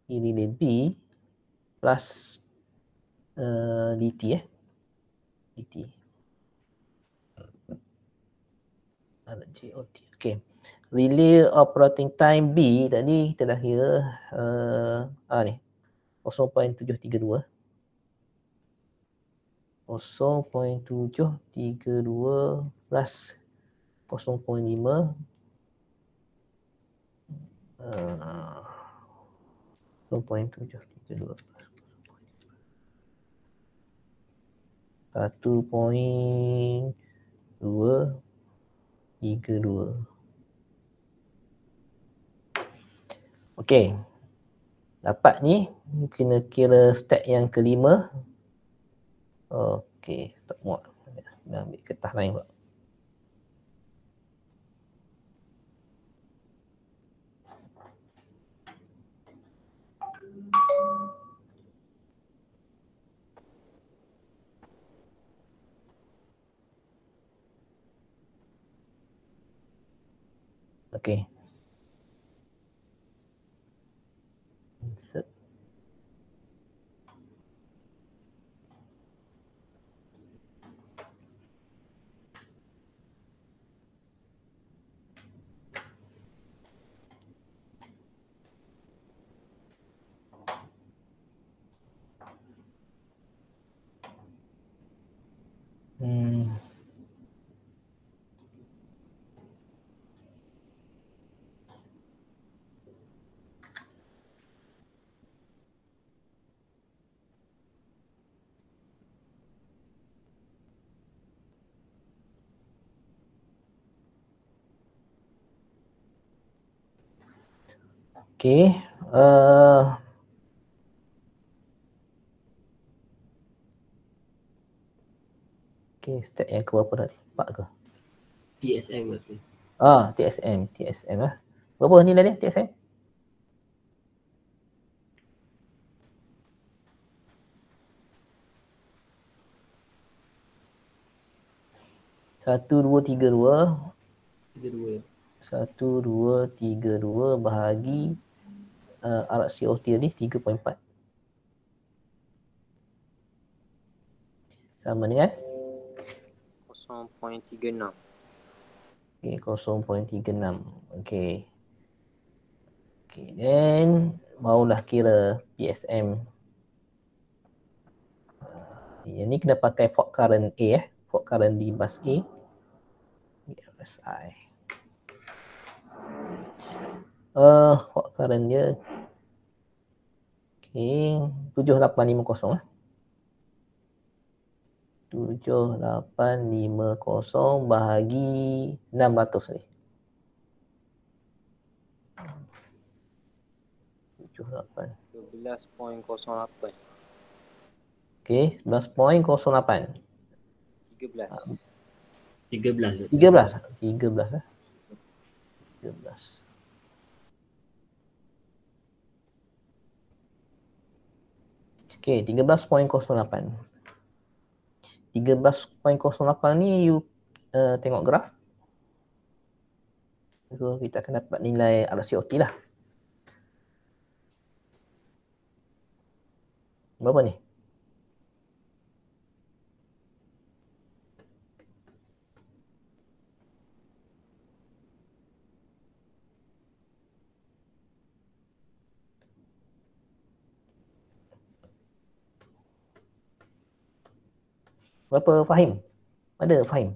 Speaker 1: relay B plus DT DT GOT. Okay. Relay operating time B tadi kita dah kira ni 0.732 plus 0.5 0.732 1.232. Okey. Dapat ni kena kira step yang kelima. Okey, tak muat. Dah ambil kertas lain pula. Okey. Insert. Okey. Okey, step yang ke berapa tadi? 4 ke?
Speaker 4: TSM tu.
Speaker 1: TSM lah. Berapa nilai dia TSM? Satu, dua, tiga, dua. 1232 bahagi RCOT tadi 3.4 sama dengan
Speaker 2: 0.36.
Speaker 1: okay, 0.36. Okay. Okay, then barulah kira PSM. Yang ni kena pakai fault current A fault current di bus A. RSI. Fault current dia okay, 7850 7850 bahagi 600 ni. 78.
Speaker 2: 12.08.
Speaker 1: Okey, 11.08.
Speaker 2: 13.
Speaker 4: 13.
Speaker 1: 13 lah. 13. Okey, 13.08. 13.08 ni you tengok graf. So kita akan dapat nilai RCOT lah. Berapa ni? Berapa Fahim? Ada Fahim?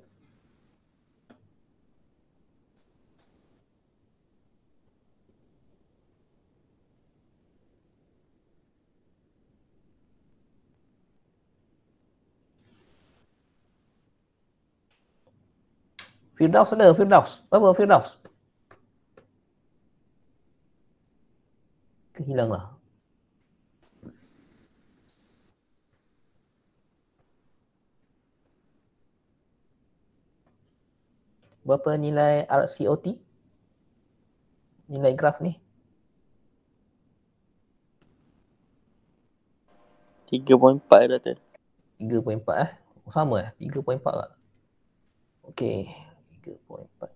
Speaker 1: Firdaus ada, Firdaus. Berapa Firdaus? Kehilang lah. Berapa nilai RCOT? Nilai graf ni?
Speaker 2: 3.4 dah tu.
Speaker 1: 3.4 Sama 3.4 lah. Okey. 3.4.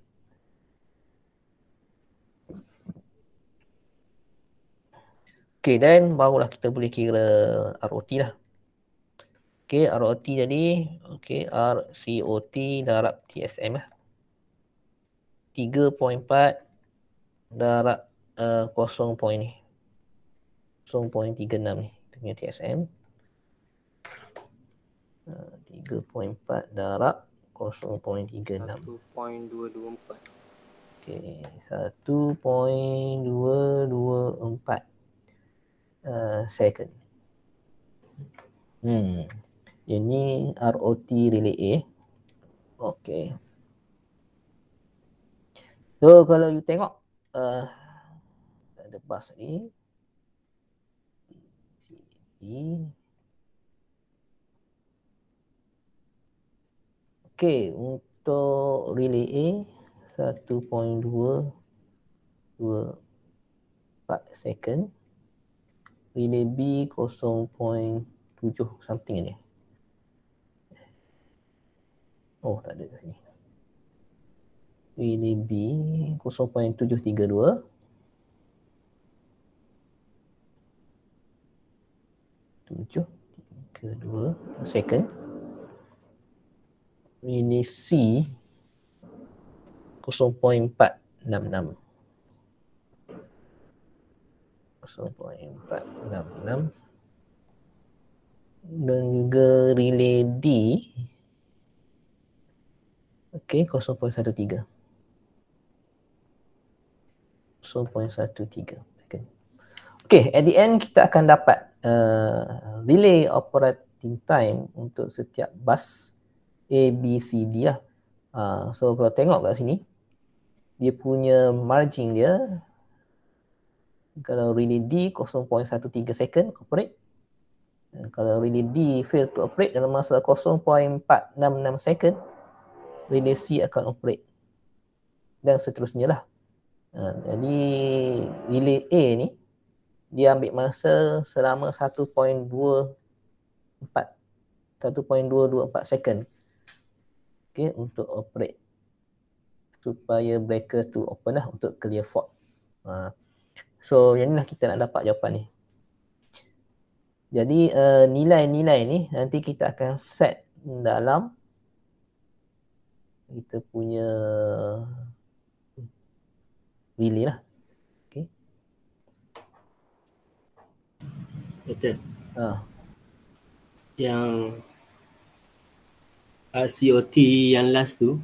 Speaker 1: Okay, dan barulah kita boleh kira ROT lah. Okay, ROT jadi, okay, RCOT darab TSM lah. 3.4 darab 0.36 ni. Kita punya TSM. 3.4 darab 0.36.
Speaker 2: 1.224.
Speaker 1: Okay, 1.224 second. Ini ROT relay A. Okay. So kalau you tengok ada bus ni. Okay, untuk relay A 1.224 second. Relay B 0.7 something ni. Oh, tak ada kat sini. Relay B 0.732. 732 second. Relay C 0.466. 0.466. Dan juga relay D, okay, 0.13. 0.13 second. Okay, at the end kita akan dapat relay operating time untuk setiap bus A, B, C, D lah. So kalau tengok kat sini, dia punya margin dia, kalau relay D 0.13 second operate. Kalau relay D fail to operate dalam masa 0.466 second, relay C akan operate. Dan seterusnya lah. Jadi relay A ni, dia ambil masa selama 1.224 second. Okay, untuk operate. Supaya breaker tu open lah untuk clear fault. So yang inilah kita nak dapat jawapan ni. Jadi nilai-nilai ni nanti kita akan set dalam kita punya relay lah. Okay.
Speaker 4: Betul. Yang RCOT yang last tu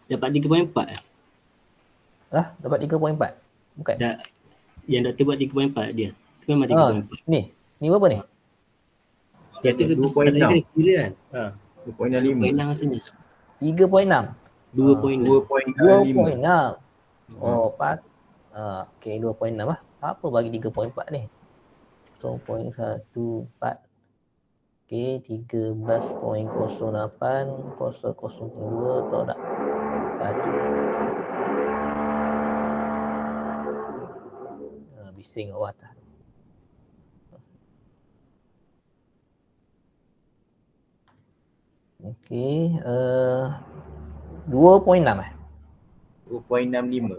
Speaker 4: dapat 3.4
Speaker 1: dapat 3.4? Bukan?
Speaker 4: Yang doktor buat 3.4 dia. Itu memang 3.4.
Speaker 1: Ni berapa ni?
Speaker 4: Dia tu
Speaker 3: 2.6.
Speaker 4: kira kan?
Speaker 3: 2.65.
Speaker 4: 2.6 rasanya.
Speaker 1: 3.6?
Speaker 4: 2.6.
Speaker 1: 2.6. Oh, okay, 2.6 lah. Apa bagi 3.4 ni? 0.14. Okay, 13.08 0.02 atau tak? 1. Bising kat atas. Okay, 2.6
Speaker 3: 2.65.
Speaker 1: 2.65.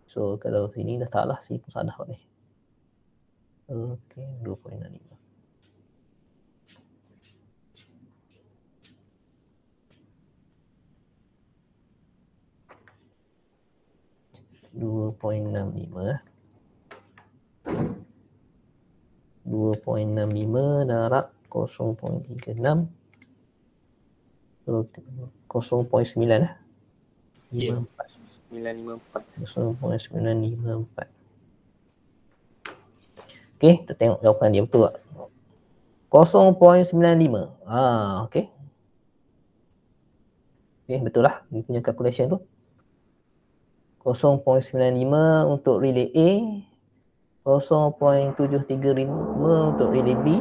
Speaker 1: So kalau sini dah salah, sini pun salah ni. Okay, 2.65. .65 darab 0.36 0.9 lah. 0.954. Okay, kita tengok jawapan dia betul tak? 0.95. Okay. Okay, betul lah. Dia punya calculation tu. 0.95 untuk relay A. 0.735 untuk relay B.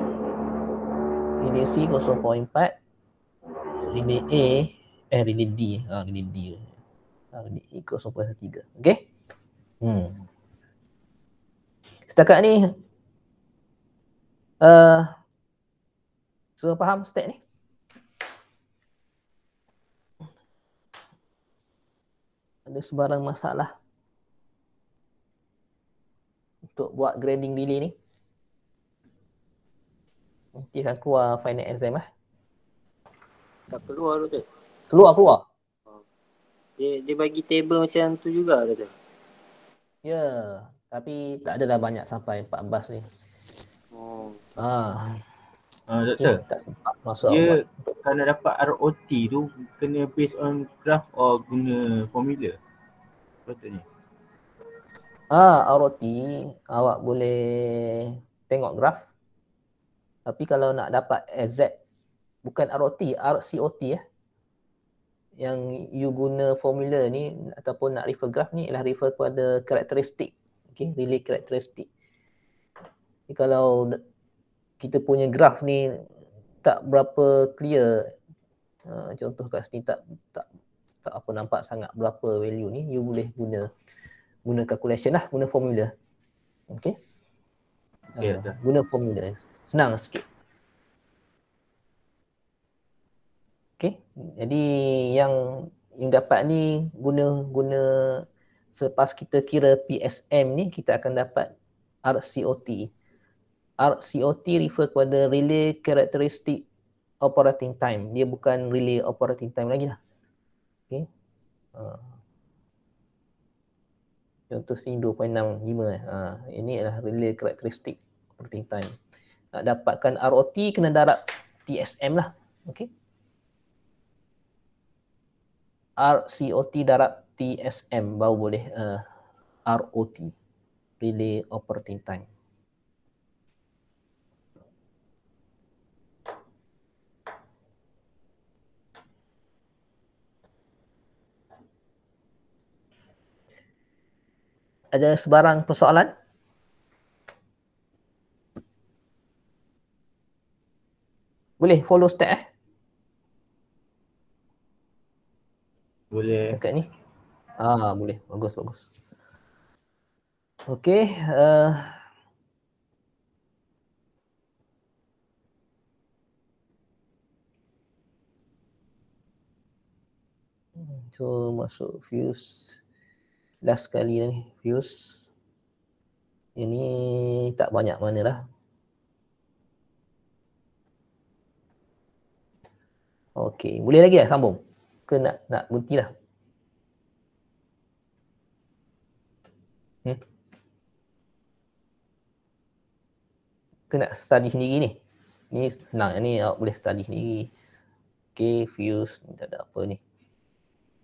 Speaker 1: Relay C 0.4. Relay A, relay D. Relay D. Relay A 0.13. Okay. Setakat ni semua faham step ni? ada sebarang masalah untuk buat grading delay ni. Nanti akan keluar final exam lah.
Speaker 2: Tak keluar tu.
Speaker 1: Keluar.
Speaker 2: Dia bagi table macam tu juga tu.
Speaker 1: Ya, tapi tak adalah banyak sampai 14 ni.
Speaker 2: Oh.
Speaker 3: Doktor,
Speaker 1: Tak sempat masuk
Speaker 3: dia
Speaker 1: buat.
Speaker 3: kalau dapat ROT tu kena based on graph or guna formula? Patutnya.
Speaker 1: ROT awak boleh tengok graf. Tapi kalau nak dapat exact, bukan ROT, RCOT yang you guna formula ni ataupun nak refer graf ni ialah refer kepada karakteristik. Okay, relay karakteristik. Jadi kalau kita punya graf ni tak berapa clear, contoh kat sini tak apa nampak sangat berapa value ni, you boleh guna calculation lah, guna formula. Okay. Guna formula. Senang sikit. Okay. Jadi yang dapat ni guna selepas kita kira PSM ni, kita akan dapat RCOT. RCOT refer kepada relay characteristic operating time. Dia bukan relay operating time lagi lah. Okay. Contoh sini 2.65. Ini adalah relay characteristic operating time. Nak dapatkan ROT kena darab TSM lah. Okay. RCOT darab TSM baru boleh ROT, relay operating time. Ada sebarang persoalan? Boleh follow step
Speaker 3: Boleh.
Speaker 1: dekat ni. Boleh. Bagus. Okey, so masuk fuse last kali ni, fuse ini tak banyak mana lah. Okey, boleh lagi lah sambung ke nak berhenti lah? Ke nak study sendiri ni? Ni senang, ni awak boleh study sendiri. Okey, fuse tak ada apa ni.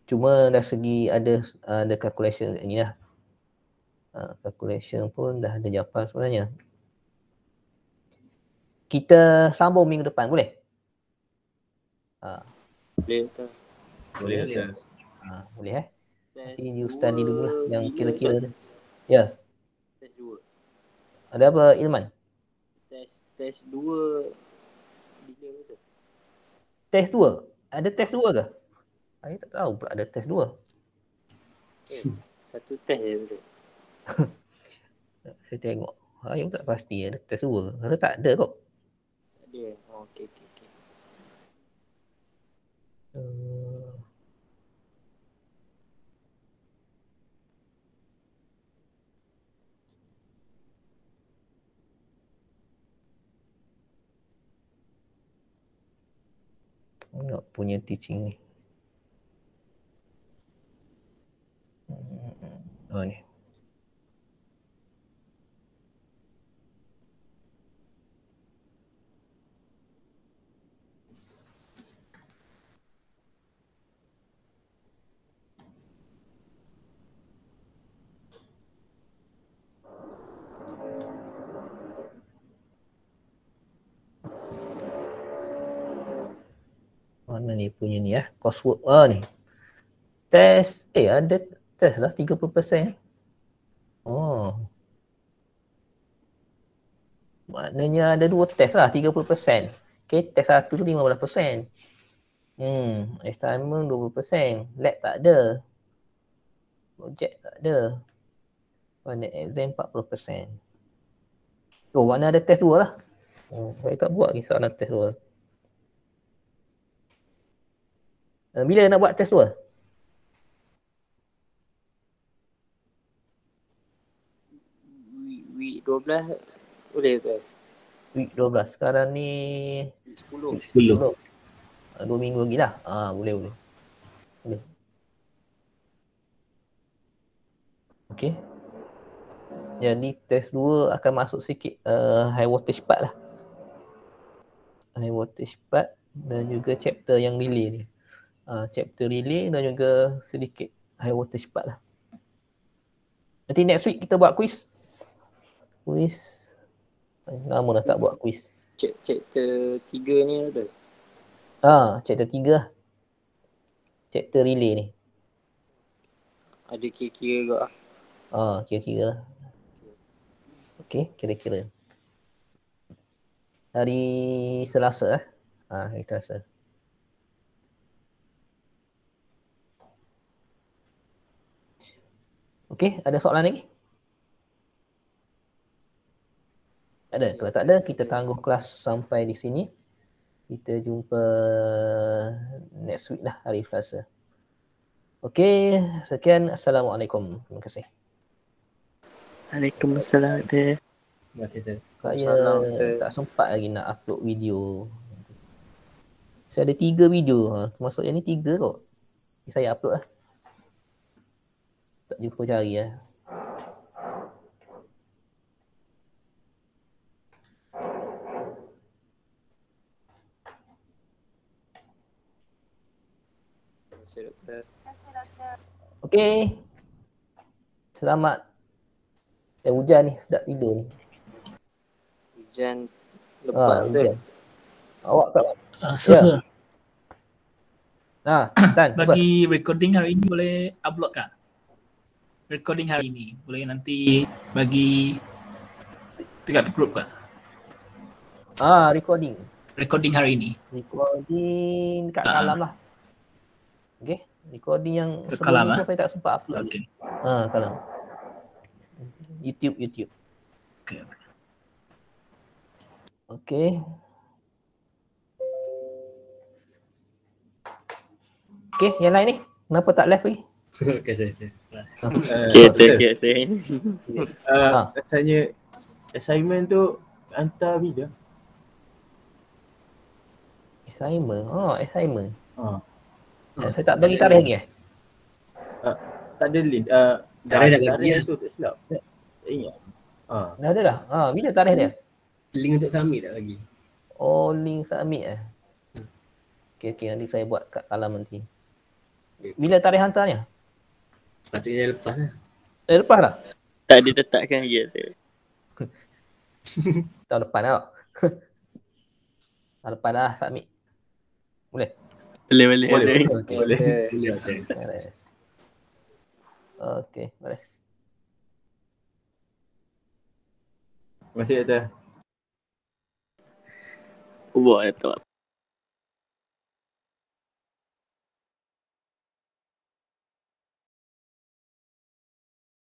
Speaker 1: Cuma dari segi ada calculation kat ni lah. Calculation pun dah ada jawapan sebenarnya. Kita sambung minggu depan, boleh?
Speaker 2: Boleh tak?
Speaker 3: Boleh.
Speaker 1: Boleh
Speaker 2: Test
Speaker 1: Nanti you study dulu lah yang
Speaker 2: bila
Speaker 1: kira-kira
Speaker 2: tu?
Speaker 1: tu. Ya.
Speaker 2: Test 2.
Speaker 1: Ada apa Ilman?
Speaker 2: Test 2 bila tu?
Speaker 1: Test 2? Ada test 2 ke? Saya tak tahu pula ada test 2.
Speaker 2: Satu test je betul.
Speaker 1: Saya tengok. Saya tak pasti ada test 2. Rasa tak ada kot.
Speaker 2: Tak ada. Okey.
Speaker 1: Nak punya teaching ni. Ni. Mana ni punya ni coursework. Ni. Test. Ada test lah 30%. Maknanya ada 2 test lah 30%. Okay, test 1 tu 15%. Assignment 20%. Lab tak ada. Project tak ada. Mana exam 40%. Mana ada test 2 lah. Saya tak buat lagi soalan test 2. Bila nak buat test 2?
Speaker 2: week 12 boleh ke?
Speaker 1: Week 12. Sekarang ni
Speaker 2: 10.
Speaker 4: 10.
Speaker 1: 2 minggu lagi lah. Boleh. Okay. Jadi test 2 akan masuk sikit high voltage part lah. High voltage part dan juga chapter yang relay ni. Chapter relay dan juga sedikit high voltage part lah. Nanti next week kita buat quiz. Lama dah tak buat quiz.
Speaker 2: Chapter 3 ni ada.
Speaker 1: Chapter 3 lah. Chapter relay ni.
Speaker 2: Ada kira-kira juga lah.
Speaker 1: Kira-kira lah. Okay, kira-kira. Hari Selasa lah. Hari Selasa. Okay, ada soalan lagi? Ada. Kalau tak ada, kita tangguh kelas sampai di sini. Kita jumpa next week lah, hari Selasa. Okay, sekian. Assalamualaikum. Terima kasih.
Speaker 2: Waalaikumsalam.
Speaker 4: Terima kasih, Sir.
Speaker 1: Saya
Speaker 2: Assalamualaikum.
Speaker 1: tak sempat lagi nak upload video. Saya ada 3 video. Termasuk yang ni 3 kot. Saya upload lah. Tak jumpa cari lah.
Speaker 2: Doktor.
Speaker 1: Okay. Selamat. Hujan ni. Tak tidur ni.
Speaker 2: Hujan lebat tu.
Speaker 1: Hujan. Awak tak?
Speaker 5: Sir,
Speaker 1: Tan,
Speaker 5: bagi recording hari ini boleh upload kan? Recording hari ini boleh nanti bagi dekat grup kan?
Speaker 1: Recording.
Speaker 5: Recording hari ini.
Speaker 1: Recording kat kalam lah. Okay. Recording yang
Speaker 5: Kat
Speaker 1: sebelum
Speaker 5: kalam,
Speaker 1: ni pun saya tak sempat upload.
Speaker 5: Okay.
Speaker 1: Kalam. YouTube.
Speaker 5: Okay.
Speaker 1: Okay. Okay, yang lain ni. Kenapa tak live lagi?
Speaker 4: Okay, Sir.
Speaker 3: Rasanya assignment tu hantar bila?
Speaker 1: Assignment. Saya tak bagi tarikh lagi
Speaker 3: Tak ada link.
Speaker 4: Tarikh dah bagi dah.
Speaker 3: tu tak silap. Tak ingat.
Speaker 1: Dah ada dah. Bila tarikh dia?
Speaker 4: Link untuk submit tak bagi.
Speaker 1: Link submit Okay, nanti saya buat kat kalam nanti. Bila tarikh hantarnya?
Speaker 4: Sepatutnya lepas lah.
Speaker 1: Lepas dah?
Speaker 2: Tak ditetapkan lagi tu.
Speaker 1: Tahun depan tau. Tahun depan dah submit. Boleh?
Speaker 2: Boleh.
Speaker 1: Okay.
Speaker 3: Boleh.
Speaker 1: Beres. Okay, beres.
Speaker 3: Terima kasih, Doktor.
Speaker 2: Buat tu.